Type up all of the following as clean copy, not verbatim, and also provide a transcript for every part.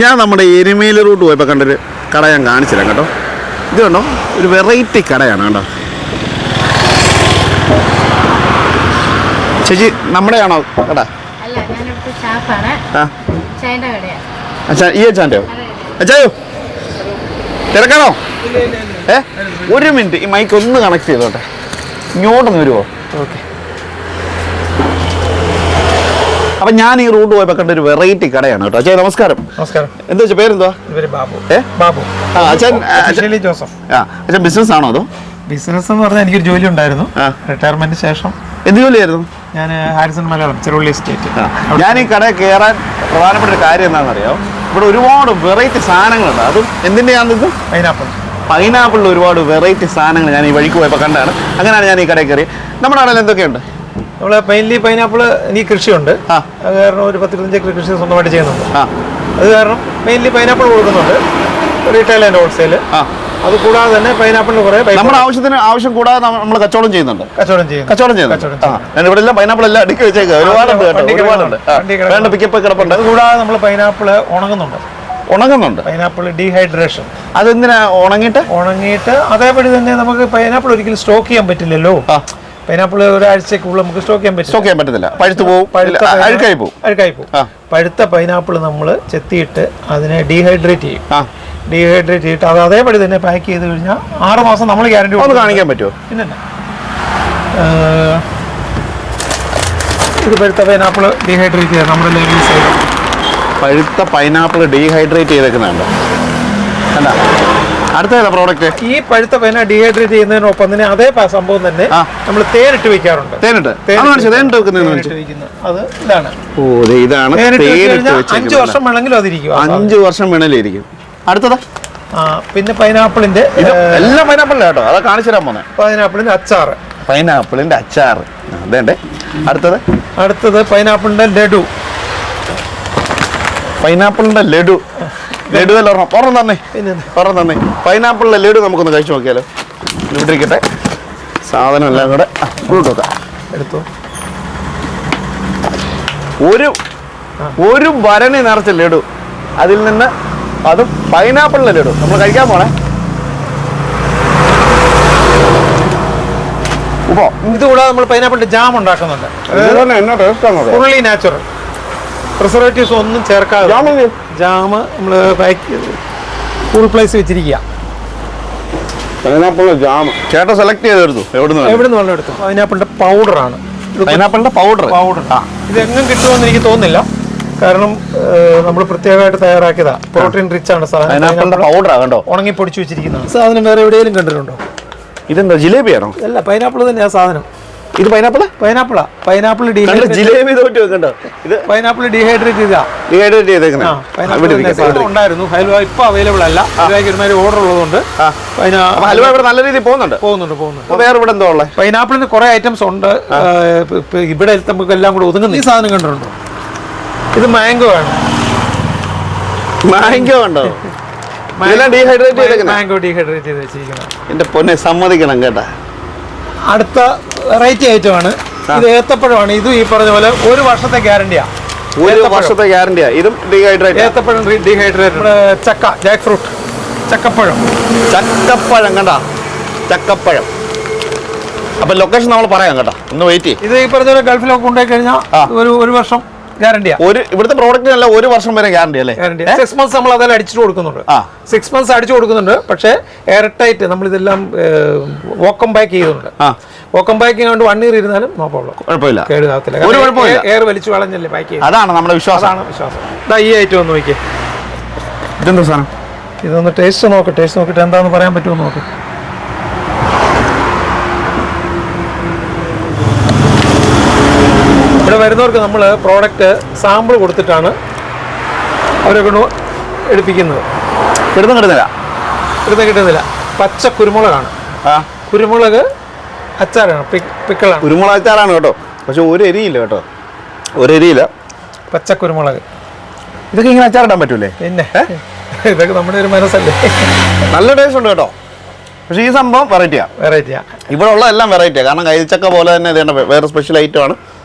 ഞാൻ നമ്മുടെ എരുമേൽ റൂട്ട് പോയപ്പോൾ കണ്ടൊരു കട ഞാൻ കാണിച്ചില്ല കേട്ടോ. ഇത് കണ്ടോ, ഒരു വെറൈറ്റി കടയാണ് കേട്ടോ. ചേച്ചി നമ്മുടെയാണോ കട? അച്ഛാ, ഈ അച്ഛൻ്റെയോ? അച്ഛായോ തിരക്കാണോ? ഒരു മിനിറ്റ്, ഈ മൈക്ക് ഒന്ന് കണക്ട് ചെയ്തോട്ടെ. ഇങ്ങോട്ടൊന്ന് വരുമോ? ഓക്കെ. അപ്പൊ ഞാൻ ഈ റൂട്ട് പോയപ്പോ കണ്ട ഒരു വെറൈറ്റി കടയാണ് കേട്ടോ. അച്ഛാ നമസ്കാരം. നമസ്കാരം. എന്താ വെച്ചാൽ പേരെന്തുവാ? ബാബു. അച്ഛൻ ബിസിനസ് ആണോ അതോ? ബിസിനസ് എന്ന് പറഞ്ഞാൽ എനിക്കൊരു ജോലി ഉണ്ടായിരുന്നു. റിട്ടയർമെന്റ് ശേഷം. എന്ത് ജോലിയായിരുന്നു? ഞാൻ ഹാരിസൺ മലയാളം ചെറുള്ളി എസ്റ്റേറ്റ്. ഞാൻ ഈ കടയിൽ കയറാൻ പ്രധാനപ്പെട്ട ഒരു കാര്യം എന്താണെന്നറിയോ? ഇവിടെ ഒരുപാട് വെറൈറ്റി സാധനങ്ങളുണ്ട്. അതും എന്തിൻ്റെയാണിത്? പൈനാപ്പിളിൽ ഒരുപാട് വെറൈറ്റി സാധനങ്ങൾ ഞാൻ ഈ വഴിക്ക് പോയപ്പോൾ കണ്ടാണ്. അങ്ങനെയാണ് ഞാൻ ഈ കടയിൽ കയറി. നമ്മുടെ കടയിൽ എന്തൊക്കെയുണ്ട്? നമ്മള് മെയിൻലി പൈനാപ്പിൾ എനിക്ക് കൃഷിയുണ്ട്. അത് കാരണം ഒരു 10-15 ഏക്കർ കൃഷി സ്വന്തമായിട്ട് ചെയ്യുന്നുണ്ട്. അത് കാരണം മെയിൻലി പൈനാപ്പിൾ കൊടുക്കുന്നുണ്ട്, റീറ്റെയിൽ ആൻഡ് ഹോൾസെയിൽ. അത് കൂടാതെ തന്നെ പൈനാപ്പിളിന് കുറെ നമ്മുടെ ആവശ്യം കൂടാതെ നമ്മൾ കച്ചവടം ചെയ്യുന്നുണ്ട്. ഇവിടെ എല്ലാം പൈനാപ്പിൾ എല്ലാം അടുക്കി വെച്ചേക്കുക. ഒരുപാടുണ്ട് പിക്കപ്പ് കിടപ്പുണ്ട്. അത് കൂടാതെ നമ്മൾ പൈനാപ്പിൾ ഉണങ്ങുന്നുണ്ട്. Pineapple dehydration. അതെന്തിനാ ഉണങ്ങിയിട്ട് അതേപടി തന്നെ നമുക്ക് പൈനാപ്പിൾ ഒരിക്കലും സ്റ്റോക്ക് ചെയ്യാൻ പറ്റില്ലല്ലോ. പൈനാപ്പിൾ ഒരാഴ്ചക്കുള്ളിൽ നമുക്ക് സ്റ്റോക്ക് ചെയ്യാൻ പറ്റത്തില്ല. പഴുത്തു പോകും, അഴുക്കായി പോകും. പഴുത്ത പൈനാപ്പിൾ നമ്മൾ ചെത്തിയിട്ട് അതിനെ ഡീഹൈഡ്രേറ്റ് ചെയ്തിട്ട് അത് അതേപടി തന്നെ പാക്ക് ചെയ്ത് കഴിഞ്ഞാൽ 6 മാസം നമ്മൾ ഗ്യാരണ്ടി കാണിക്കാൻ പറ്റുമോ? പിന്നെ ഇത് പഴുത്ത പൈനാപ്പിൾ ഡീഹൈഡ്രേറ്റ് ചെയ്ത് നമ്മുടെ ലേബിൾ സൈഡ് പഴുത്ത പൈനാപ്പിൾ ഡീഹൈഡ്രേറ്റ് ചെയ്തേക്കുന്നുണ്ട്. അല്ല അടുത്ത പ്രോഡക്റ്റ് ഈ പഴുത്ത പൈന ഡീഹൈഡ്രേറ്റ് ചെയ്യുന്നതിനൊപ്പം തന്നെ അതേ സംഭവം തന്നെ നമ്മൾ തേനിട്ട് വെക്കാറുണ്ട്. അത് ഇതാണ്. ഓ, ഇതാണ് 5 വർഷം വേണമെങ്കിലും അതിരിക്കും. 5 വർഷം വേണേലിരിക്കും. അടുത്തതാ പിന്നെ പൈനാപ്പിളിന്റെ എല്ലാം പൈനാപ്പിളിന്റെ കേട്ടോ. അതാ കാണിച്ചു തരാൻ പോന്നെ. പൈനാപ്പിളിന്റെ അച്ചാർ. അതേണ്ടേ. അടുത്തത് പൈനാപ്പിളിന്റെ ലഡു. ലഡു ഒരെണ്ണം തന്നെ. പൈനാപ്പിളിലെ ലഡു നമുക്കൊന്ന് കഴിച്ചു നോക്കിയാലോ? ഇവിടെ ഇരിക്കട്ടെ. സാധനം എല്ലാം കൂടെ എടുത്തു. ഒരു ഭരണി നിറച്ച ലഡു. അതിൽ നിന്ന് അതും പൈനാപ്പിളിലെ ലഡു നമ്മൾ കഴിക്കാൻ പോണേ. ഇത് കൂടാതെ നമ്മൾ പൈനാപ്പിളിന്റെ ജാം ഉണ്ടാക്കുന്നുണ്ട്. ഫുള്ളി നാച്ചുറൽ, പ്രിസർവേറ്റീവ്സ് ഒന്നും ചേർക്കാതെ ജാം നമ്മൾ കൂൾ പ്ലേസ് വെച്ചിരിക്കുക. പൈനാപ്പിളിന്റെ ജാം ചേട്ടൻ സെലക്ട് ചെയ്തെടുത്തു. എവിടുന്ന് എടുത്തു? പൈനാപ്പിളിന്റെ പൗഡറാണ്. പൗഡർ ഇതെങ്ങും കിട്ടുമെന്ന് എനിക്ക് തോന്നുന്നില്ല. കാരണം നമ്മൾ പ്രത്യേകമായിട്ട് തയ്യാറാക്കിയതാ. പ്രോട്ടീൻ റിച്ച് ആണ് സാധനം. പൗഡറാ കണ്ടോ, ഉണങ്ങി പൊടിച്ചു വെച്ചിരിക്കുന്ന സാധനം. വേറെ എവിടെയെങ്കിലും കണ്ടിട്ടുണ്ടോ? ഇതെന്താ ജിലേബിയാണോ? അല്ല, പൈനാപ്പിൾ തന്നെ ആ സാധനം. ഇത് പൈനാപ്പിൾ ഡീഹൈഡ്രേറ്റ് ഉണ്ടായിരുന്നു. ഹൽവ ഇപ്പൊ അവൈലബിൾ അല്ല. ഒരുമാതിരി ഓർഡർ ഉള്ളതുകൊണ്ട് ഹൽവ ഇവിടെ നല്ല രീതിയിൽ പോകുന്നുണ്ട്. വേറെ ഇവിടെ എന്തോ ഉള്ളത്? പൈനാപ്പിളിന് കുറെ ഐറ്റംസ് ഉണ്ട്. ഇവിടെ നമുക്ക് എല്ലാം കൂടെ ഒതുങ്ങുന്ന ഈ സാധനം കണ്ടിട്ടുണ്ടോ? ഇത് മാംഗോ ആണ്. മാംഗോ ഡീഹൈഡ്രേറ്റ് ചെയ്ത് വെച്ചിരിക്കുന്നത്. എന്റെ പൊന്നെ സമ്മതിക്കണം കേട്ടാ. അടുത്ത വെറൈറ്റി ഐറ്റം ആണ്. ഇത് ഏത്തപ്പഴമാണ്. ഇതും ഈ പറഞ്ഞ പോലെ 1 വർഷത്തെ ഗ്യാരണ്ടിയാ. ഇതും ഡീഹൈഡ്രേറ്റ്. ഏത്തപ്പഴം ഡീഹൈഡ്രേറ്റ്. ചക്ക, ജാക്ക് ഫ്രൂട്ട്, ചക്കപ്പഴം കണ്ടാ. ചക്കപ്പഴം. അപ്പൊ ലൊക്കേഷൻ നമ്മൾ പറയാം കേട്ടോ. ഒന്ന് വെയിറ്റ് ചെയ്യും. ഇത് ഈ പറഞ്ഞ പോലെ ഗൾഫിലൊക്കെ കൊണ്ടുപോയി കഴിഞ്ഞാൽ 1 വർഷം ഗ്യാരണ്ടിയാ. ഇവിടുത്തെ പ്രോഡക്റ്റിനല്ല 1 വർഷം വരെ ഗ്യാരണ്ടി അല്ലേ? 6 months നമ്മൾ അതെല്ലാം അടിച്ചിട്ട് കൊടുക്കുന്നുണ്ട്. 6 months അടിച്ചു കൊടുക്കുന്നുണ്ട്. പക്ഷേ എയർ ടൈറ്റ് നമ്മൾ ഇതെല്ലാം വോക്കം പാക്ക് ചെയ്യുന്നുണ്ട്. വോക്കം പാക്കിംഗ് കൊണ്ട് 1 year ഇരുന്നാലും നോ പ്രോബ്ലം, കുഴപ്പമില്ല. കേടുകാത്തില്ല. എയർ വലിച്ചു കളഞ്ഞല്ലേ പാക്ക് ചെയ്യുന്നത്. അതാണ് നമ്മുടെ വിശ്വാസം. ഈ ഐറ്റം ഒന്ന് നോക്കിയേ. ഇതെന്താ സാധനം? ഇതൊന്ന് ടേസ്റ്റ് നോക്കിയിട്ട് എന്താണെന്ന് പറയാൻ പറ്റുമോ നോക്ക്. ഇവിടെ വരുന്നവർക്ക് നമ്മൾ പ്രോഡക്റ്റ് സാമ്പിൾ കൊടുത്തിട്ടാണ് അവരെ കൊണ്ട് എടുപ്പിക്കുന്നത്. കിട്ടുന്നില്ല. പച്ച കുരുമുളകാണ്. കുരുമുളക് അച്ചാറാണ്, പിക്കിളാണ്. കുരുമുളക് അച്ചാറാണ് കേട്ടോ. പക്ഷെ ഒരു എരിയില്ല. പച്ച കുരുമുളക്. ഇതൊക്കെ ഇങ്ങനെ അച്ചാറിടാൻ പറ്റൂലേ? പിന്നെ ഇതൊക്കെ നമ്മുടെ ഒരു മനസ്സല്ലേ. നല്ല ടേസ്റ്റ് ഉണ്ട് കേട്ടോ. പക്ഷേ ഈ സംഭവം വെറൈറ്റിയാ. ഇവിടെ ഉള്ള എല്ലാം വെറൈറ്റിയാ. കാരണം കൈച്ചക്ക പോലെ തന്നെ ഇത് വേറെ സ്പെഷ്യൽ ഐറ്റം ആണ്.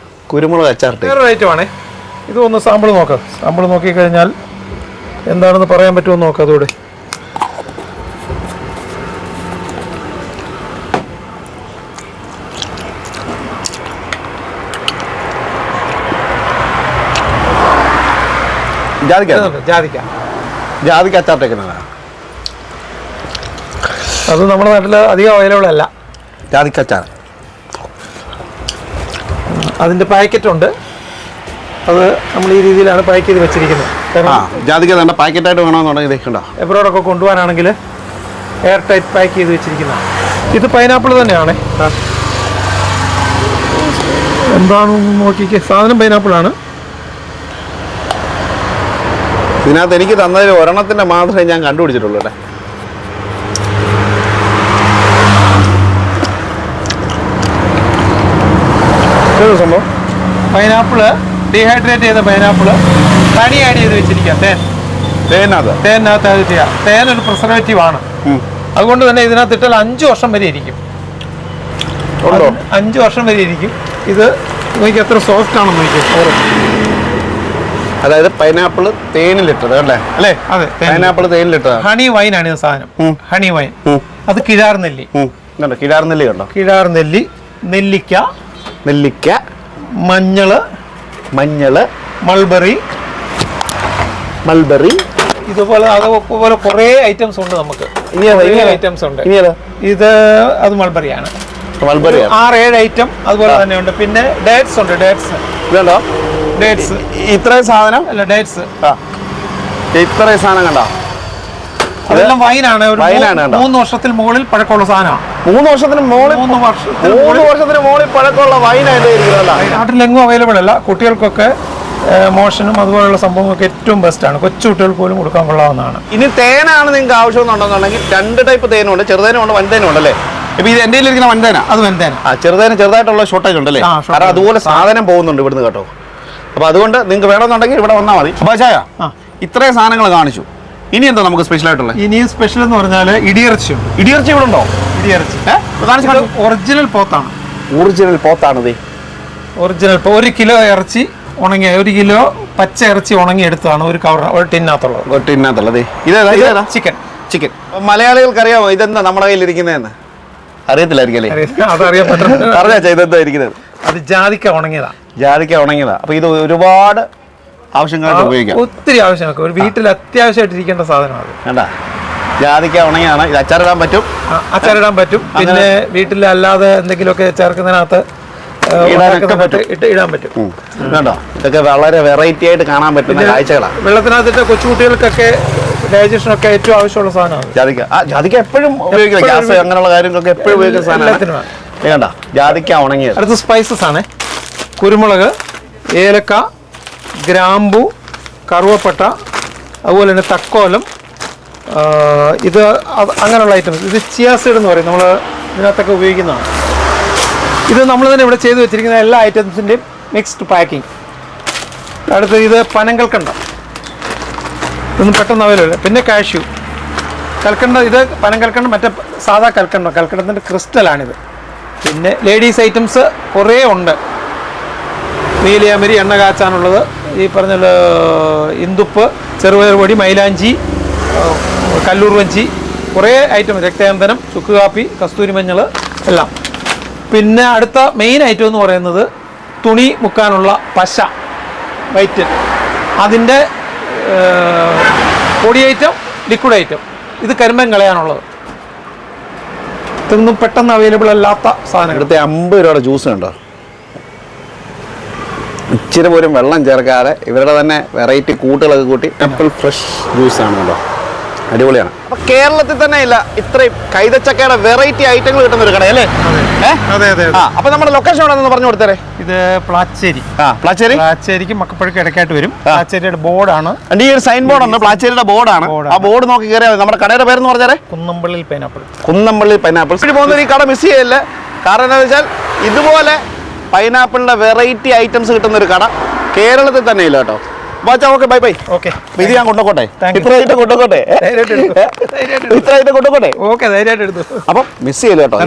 കുരുമുളക് അച്ചാർ വേറൊരു ഐറ്റം ആണ്. ഇതൊന്ന് സാമ്പിൾ നോക്കാം. സാമ്പിൾ നോക്കിക്കഴിഞ്ഞാൽ എന്താണെന്ന് പറയാൻ പറ്റുമോ നോക്കാം അതോടെ. ജാതിക്ക അച്ചാറിട്ടേക്കുന്നതാണ്. അത് നമ്മുടെ നാട്ടിൽ അധികം അവൈലബിൾ അല്ല ജാതിക്ക അച്ചാർ. അതിൻ്റെ പാക്കറ്റ് ഉണ്ട്. അത് നമ്മൾ ഈ രീതിയിലാണ് പാക്ക് ചെയ്ത് വെച്ചിരിക്കുന്നത്. ജാതിക്ക തന്നെ പാക്കറ്റായിട്ട് വേണമെന്നുണ്ടെങ്കിൽ എബ്രോഡൊക്കെ കൊണ്ടുപോകാനാണെങ്കിൽ എയർ ടൈറ്റ് പാക്ക് ചെയ്ത് വെച്ചിരിക്കുന്നതാണ്. ഇത് പൈനാപ്പിൾ തന്നെയാണ്. എന്താണെന്ന് നോക്കിക്കേ, സാധനം പൈനാപ്പിളാണ്. ഇതിനകത്ത് എനിക്ക് തന്നതിൽ ഒരെണ്ണത്തിൻ്റെ മാത്രമേ ഞാൻ കണ്ടുപിടിച്ചിട്ടുള്ളൂ അല്ലേ. സംഭവം പൈനാപ്പിള് ഡീഹൈഡ്രേറ്റ് ചെയ്ത പൈനാപ്പിള് ഹണി ആഡ് ചെയ്ത് വെച്ചിരിക്കുക. തേനകത്ത് അത് ചെയ്യാം. തേൻ ഒരു പ്രിസർവേറ്റീവ് ആണ്. അതുകൊണ്ട് തന്നെ ഇതിനകത്ത് ഇട്ടാൽ 5 വർഷം വരെ ഇരിക്കും. 5 വർഷം വരെ ഇരിക്കും. ഇത് നോക്കി എത്ര സോഫ്റ്റ് ആണെന്ന് നോക്കി. അതായത് പൈനാപ്പിൾ തേനിലിട്ടത് അല്ലേ? അല്ലേ? അതെ, പൈനാപ്പിൾ തേനിലിട്ടത്. ഹണി വൈൻ ആണ് ഇത് സാധനം. Honey wine. അത് കിഴാർനെല്ലി. കിഴാർനെല്ലി കണ്ടോ? കിഴാർനെല്ലി, നെല്ലിക്ക, മഞ്ഞള്, മൾബറി. ഇതുപോലെ കുറേ ഐറ്റംസ് ഉണ്ട് നമുക്ക്. ഐറ്റംസ് ഉണ്ട്. ഇത് അത് മൾബറിയാണ്. 6-7 ഐറ്റം അതുപോലെ തന്നെ ഉണ്ട്. പിന്നെ ഡേറ്റ്സ് ഉണ്ട്. ഡേറ്റ്സ് ഇത്രയും സാധനം അല്ല, ഡേറ്റ്സ് ഇത്രയും സാധനം കണ്ടോ? അതെല്ലാം വൈനാണ്. 3 വർഷത്തിൽ മുകളിൽ പഴക്കമുള്ള സാധനമാണ്. 3 വർഷത്തിന് മുകളിൽ പഴക്കമുള്ള വൈനായിട്ട് നാട്ടിലെങ്ങും അവൈലബിൾ അല്ല. കുട്ടികൾക്കൊക്കെ മോഷനും അതുപോലുള്ള സംഭവങ്ങളൊക്കെ ഏറ്റവും ബെസ്റ്റാണ്. കൊച്ചു കുട്ടികൾക്ക് പോലും കൊടുക്കാൻ കൊള്ളാവുന്നതാണ്. ഇനി തേനാണ് നിങ്ങൾക്ക് ആവശ്യമെന്നുണ്ടെന്നുണ്ടെങ്കിൽ 2 ടൈപ്പ് തേനുണ്ട്. ചെറുതേനും ഉണ്ട്, വൻതേനും ഉണ്ടല്ലേ? ഇപ്പൊ ഇത് എൻ്റെ ഇരിക്കുന്ന വൻതേന, അത് വൻതേന. ചെറുതേന് ചെറുതായിട്ടുള്ള ഷോർട്ടേജ് ഉണ്ടല്ലേ? കാരണം അതുപോലെ സാധനം പോകുന്നുണ്ട് ഇവിടുന്ന് കേട്ടോ. അപ്പൊ അതുകൊണ്ട് നിങ്ങൾക്ക് വേണമെന്നുണ്ടെങ്കിൽ ഇവിടെ വന്നാൽ മതി. അപ്പൊ ചായ ഇത്രയും സാധനങ്ങൾ കാണിച്ചു. ഇനി എന്താ നമുക്ക് സ്പെഷ്യൽ ആയിട്ടുള്ളത്? ഇനിയും സ്പെഷ്യൽ എന്ന് പറഞ്ഞാൽ ഇടിയിറച്ചി ഇവിടെ ഉണ്ടോ? ഇടിയിറച്ചി ഒറിജിനൽ പോത്താണ്. ഒറിജിനൽ 1 കിലോ ഇറച്ചി ഉണങ്ങിയ, 1 കിലോ പച്ച ഇറച്ചി ഉണങ്ങി എടുത്തതാണ് ഒരു കവർ, ഒരു ടിന്നകത്തുള്ളത്. ചിക്കൻ. മലയാളികൾക്ക് അറിയാമോ ഇതെന്താ നമ്മുടെ കയ്യിൽ ഇരിക്കുന്നതെന്ന്? അറിയത്തില്ലായിരിക്കും. അതറിയാൻ പറ്റും. അത് ജാതിക്ക ഉണങ്ങിയതാ. അപ്പൊ ഇത് ഒരുപാട് ആവശ്യങ്ങൾക്ക് ഉപയോഗിക്കാം. ഒത്തിരി ആവശ്യങ്ങൾക്ക് ഒരു വീട്ടിൽ അത്യാവശ്യമായിട്ട് ഇരിക്കേണ്ട സാധനമാണ്. കണ്ടാ, ജാതിക്ക ഉണങ്ങിയാണ്. ഇത് അച്ചാറിടാൻ പറ്റും. പിന്നെ വീട്ടിൽ അല്ലാതെ എന്തെങ്കിലുമൊക്കെ ചേർക്കുന്നതിനകത്ത് ഇടാൻ പറ്റും. കണ്ടോ, ഇതൊക്കെ വളരെ വെറൈറ്റി ആയിട്ട് കാണാൻ പറ്റുന്ന കാഴ്ചകളാണ്. വെള്ളത്തിനകത്ത് കൊച്ചുകുട്ടികൾക്കൊക്കെ ഡൈജഷനൊക്കെ ഏറ്റവും ആവശ്യമുള്ള സാധനമാണ് ജാതിക്ക. എപ്പോഴും ഉപയോഗിക്കുക, ഗ്യാസ് അങ്ങനെയുള്ള കാര്യങ്ങളൊക്കെ എപ്പോഴും ഉപയോഗിക്കുന്ന സാധനമാണ്. കണ്ട, ജാതിക്ക ഉണങ്ങിയത്. അടുത്ത സ്പൈസസ് ആണ്. കുരുമുളക്, ഏലക്ക, ഗ്രാമ്പു, കറുവപ്പട്ട, അതുപോലെ തന്നെ തക്കോലം, ഇത് അങ്ങനെയുള്ള ഐറ്റംസ്. ഇത് ചിയാ സീഡ് എന്ന് പറയും, നമ്മൾ ഇതിനകത്തൊക്കെ ഉപയോഗിക്കുന്നതാണ്. ഇത് നമ്മൾ തന്നെ ഇവിടെ ചെയ്തു വെച്ചിരിക്കുന്ന എല്ലാ ഐറ്റംസിൻ്റെയും മിക്സ്ഡ് പാക്കിംഗ്. അടുത്ത് ഇത് പനങ്കൽക്കണ്ട, ഇതൊന്നും പെട്ടെന്ന് അവൈലബിൾ. പിന്നെ കാഷ്യൂ, കൽക്കണ്ട. ഇത് പനങ്കൽക്കണ്ട, മറ്റേ സാധാ കൽക്കണ്ടത്തിൻ്റെ ക്രിസ്റ്റലാണിത്. പിന്നെ ലേഡീസ് ഐറ്റംസ് കുറേ ഉണ്ട്. നീലിയാമരി, എണ്ണ കാച്ചാനുള്ളത്, ഈ പറഞ്ഞ ഇന്ദുപ്പ്, ചെറുപയർ പൊടി, മൈലാഞ്ചി, കല്ലൂർ വഞ്ചി, കുറേ ഐറ്റം. രക്തചന്ദനം, ചുക്ക് കാപ്പി, കസ്തൂരി മഞ്ഞൾ എല്ലാം. പിന്നെ അടുത്ത മെയിൻ ഐറ്റം എന്ന് പറയുന്നത് തുണി മുക്കാനുള്ള പശ, വൈറ്റ്. അതിൻ്റെ പൊടി ഐറ്റം, ലിക്വിഡ് ഐറ്റം. ഇത് കരിമ്പൻ കളയാനുള്ളത്. ഇതൊന്നും പെട്ടെന്ന് അവൈലബിൾ അല്ലാത്ത സാധനം. ഇവിടുത്തെ 50 രൂപയുടെ ജ്യൂസ് ഉണ്ടോ? ഇച്ചിരി പോലും വെള്ളം ചേർക്കാതെ ഇവരുടെ തന്നെ വെറൈറ്റി കൂട്ടുകളൊക്കെ കൂട്ടി ആപ്പിൾ ഫ്രഷ് ജ്യൂസ് ആണല്ലോ, അടിപൊളിയാണ്. അപ്പൊ കേരളത്തിൽ തന്നെ ഇല്ല ഇത്രയും കൈതച്ചക്കയുടെ വെറൈറ്റി ഐറ്റങ്ങൾ കിട്ടുന്ന ഒരു കടയല്ലേ? അപ്പൊ നമ്മുടെ ലൊക്കേഷൻ എവിടെയെന്ന് പറഞ്ഞു കൊടുത്തേ. ഇത് പ്ലാച്ചേരി. പ്ലാച്ചേരിക്ക് മക്കപ്പഴക്ക് ഇടയ്ക്കായിട്ട് വരും. പ്ലാച്ചേരിയുടെ ബോർഡാണ്. ഈ ഒരു സൈൻ ബോർഡ് ഉണ്ട്, പ്ലാച്ചേരിയുടെ ബോർഡാണ്. ആ ബോർഡ് നോക്കി കയറിയാൽ നമ്മുടെ കടയുടെ പേരെന്ന് പറഞ്ഞാൽ കുന്നംപള്ളി പൈനാപ്പിൾ. പോകുന്ന ഈ കട മിസ് ചെയ്യല്ലേ. കാരണം എന്താണെന്ന് വെച്ചാൽ ഇതുപോലെ പൈനാപ്പിളിന്റെ വെറൈറ്റി ഐറ്റംസ് കിട്ടുന്ന ഒരു കട കേരളത്തിൽ തന്നെ ഇല്ല കേട്ടോ. Okay, by. ഓക്കെ, ഇത് ഞാൻ കൊണ്ടുപോട്ടെ. ഇത്ര കൊണ്ടുപോട്ടെ. ഓക്കെ, ധൈര്യമായിട്ട് എടുത്തു. അപ്പം മിസ് ചെയ്യില്ല കേട്ടോ.